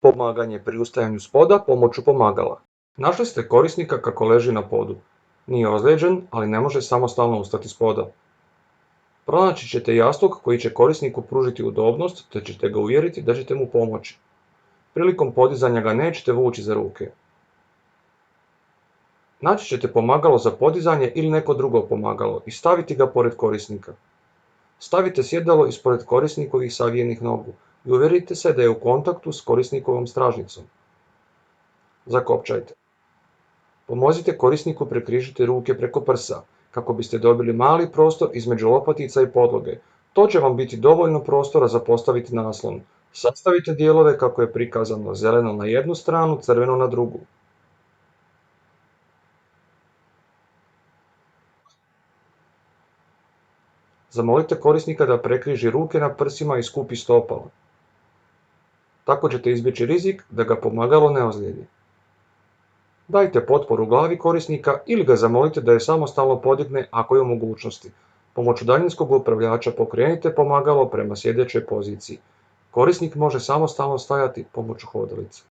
Pomaganje pri ustajanju s poda pomoću pomagala. Našli ste korisnika kako leži na podu. Nije ozlijeđen, ali ne može samostalno ustati s poda. Pronaći ćete jastuk koji će korisniku pružiti udobnost, te ćete ga uvjeriti da ćete mu pomoći. Prilikom podizanja ga nećete vući za ruke. Naći ćete pomagalo za podizanje ili neko drugo pomagalo i staviti ga pored korisnika. Stavite sjedalo ispred korisnikovih savijenih nogu i uvjerite se da je u kontaktu s korisnikovom stražnicom. Zakopčajte. Pomozite korisniku prekrižiti ruke preko prsa, kako biste dobili mali prostor između lopatica i podloge. To će vam biti dovoljno prostora za postaviti naslon. Sastavite dijelove kako je prikazano, zeleno na jednu stranu, crveno na drugu. Zamolite korisnika da prekriži ruke na prsima i skupi stopala. Tako ćete izbjeći rizik da ga pomagalo ne ozlijedi. Dajte potporu glavi korisnika ili ga zamolite da je samostalno podigne ako je u mogućnosti. Pomoću daljinskog upravljača pokrenite pomagalo prema sjedećoj poziciji. Korisnik može samostalno stajati pomoću hodalice.